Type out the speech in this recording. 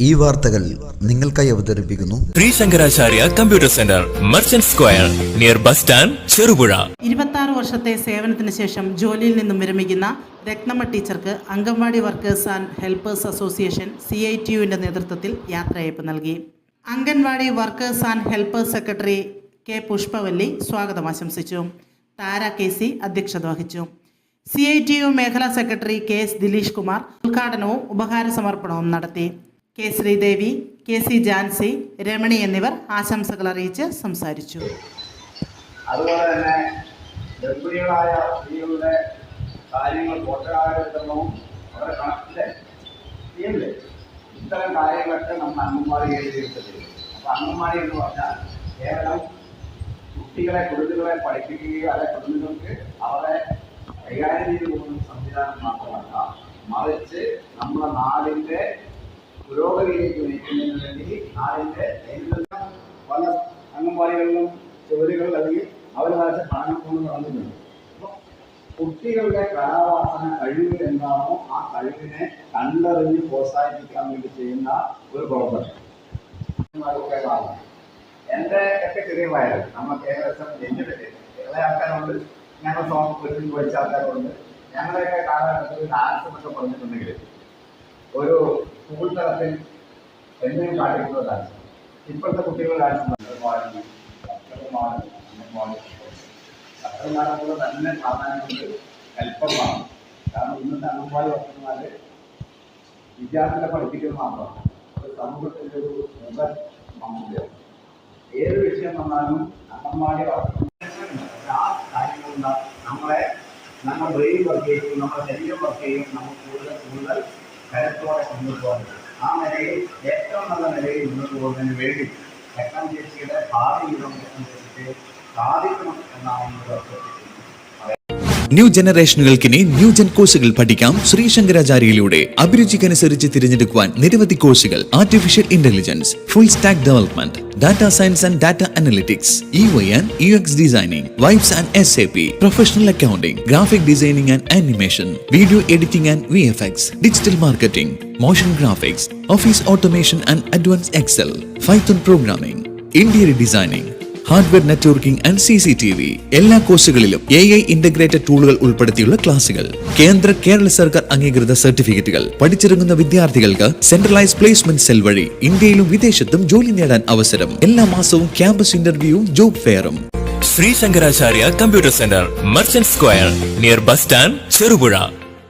ഈ വാർത്തകൾ നിങ്ങൾക്കായി അവതരിപ്പിക്കുന്നു Sreesankaracharya computer centre, merchant square, near bus stand, Cherupuzha. 26 വർഷത്തെ സേവനത്തിന് ശേഷം ജോലിയിൽ നിന്നും വിരമിക്കുന്ന രത്നമ്മ ടീച്ചർക്ക് anganwadi workers and helpers association CITUവിൻ്റെ നേതൃത്വത്തിൽ യാത്രയയപ്പ് നൽകി. Anganwadi workers and helpers secretary K. Pushpavalli സ്വാഗതം ആശംസിച്ചു. താര KC അധ്യക്ഷത വഹിച്ചു. CITU മേഖലാ സെക്രട്ടറി KS ദിലീഷ് കുമാർ ഉദ്ഘാടനവും ഉപഹാര സമർപ്പണവും നടത്തി. K. ശ്രീദേവി, KC ജാൻസി, രമണി എന്നിവർ ആശംസകൾ അറിയിച്ച് സംസാരിച്ചു. അതുപോലെ തന്നെ ഗർഭിണികളായ സ്ത്രീകളുടെ കാര്യങ്ങൾ പോഷകാഹാരവും അവരുടെ കണക്കിലെ ചെയ്യണ്ടേ, ഇത്തരം കാര്യങ്ങളൊക്കെ നമ്മൾ അംഗൻവാടി എഴുതിയെടുത്തത്. അപ്പോൾ അംഗൻവാടി എന്ന് പറഞ്ഞാൽ കേവലം കുട്ടികളെ പഠിപ്പിക്കുകയോ അല്ലെ കുടുംബങ്ങൾക്ക് അവരെ കൈകാര്യം ചെയ്തു പോകുന്ന സംവിധാനം മാത്രമല്ല, മറിച്ച് നമ്മുടെ നാടിൻ്റെ പുരോഗതിയിലേക്ക് നയിക്കുന്നതിന് വേണ്ടി നാടിൻ്റെ പല അംഗൻവാടികളിലും ജോലികൾ അല്ലെങ്കിൽ അവർ വരച്ച പഠനം നടന്നിട്ടുണ്ട്. അപ്പോൾ കുട്ടികളുടെ കലാവാസന കഴിവ് എന്താണോ ആ കഴിവിനെ കണ്ടറിഞ്ഞ് പ്രോത്സാഹിപ്പിക്കാൻ വേണ്ടി ചെയ്യുന്ന ഒരു പ്രവർത്തനം. എൻ്റെ ഒക്കെ ചെറിയ വയറ് നമുക്ക് ഏകദേശം ജനിച്ചിട്ടില്ല, ചില ആൾക്കാരുണ്ട്, ഞങ്ങൾ സോങ് വെച്ച് പഠിച്ച ആൾക്കാരുണ്ട്. ഞങ്ങളുടെയൊക്കെ കാലഘട്ടത്തിൽ ഡാൻസ് എന്നൊക്കെ പറഞ്ഞിട്ടുണ്ടെങ്കിൽ ഒരു സ്കൂൾ തലത്തിൽ എന്തെങ്കിലും കാട്ടിക്കുന്ന ഡാൻസ്. ഇപ്പോഴത്തെ കുട്ടികൾ ഡാൻസ് അത്രമാരുടെ തന്നെ പ്രാധാന്യമുണ്ട്, കൽപ്പമാണ്. കാരണം ഇന്നത്തെ അംഗൻവാടി വർക്കർമാർ വിദ്യാർത്ഥികളെ പഠിപ്പിക്കുന്നത് മാത്രമാണ്, അത് സമൂഹത്തിൻ്റെ ഒരു മുതൽ മമ്മൂടിയാണ്. ഏത് വിഷയം വന്നാലും അംഗൻവാടി ആ കാര്യങ്ങളുണ്ടാകും. നമ്മുടെ ബ്രെയിൻ വർക്ക് ചെയ്യും, നമ്മുടെ ശരീരം വർക്ക് ചെയ്യും, നമുക്ക് കൂടുതൽ കരുത്തോടെ മുന്നോട്ട് പോകാൻ. ആ നിലയിൽ ഏറ്റവും നല്ല നിലയിൽ മുന്നോട്ട് പോകുന്നതിന് വേണ്ടി ടെക്നോളജിയുടെ ഭാവി സാധിക്കണം എന്നാണ്. ന്യൂ ജനറേഷനുകൾക്കിനി ന്യൂ ജെൻ കോഴ്സുകൾ പഠിക്കാം ശ്രീശങ്കരാചാര്യയിലൂടെ. അഭിരുചിക്കനുസരിച്ച് തിരഞ്ഞെടുക്കുവാൻ നിരവധി കോഴ്സുകൾ: artificial intelligence, full stack development, data science and data analytics, UI and UX designing, vibes and SAP, professional accounting, graphic designing and animation, video editing and VFX, digital marketing, motion graphics, office automation and advance Excel, Python programming, interior designing, hardware networking and CCTV. എല്ലാ കോഴ്സുകളിലും AI integrated ടൂളുകൾ ഉൾപ്പെടുത്തിയുള്ള ക്ലാസുകൾ. കേരള സർക്കാർ അംഗീകൃത സർട്ടിഫിക്കറ്റുകൾ. പഠിച്ചിറങ്ങുന്ന വിദ്യാർത്ഥികൾക്ക് centralise placement cell വഴി ഇന്ത്യയിലും വിദേശത്തും ജോലി നേടാൻ അവസരം. എല്ലാ മാസവും ക്യാമ്പസ് ഇന്റർവ്യൂവും ജോബ് ഫെയറും. Sreesankaracharya computer centre, merchant square, near bus stand, Cherupuzha.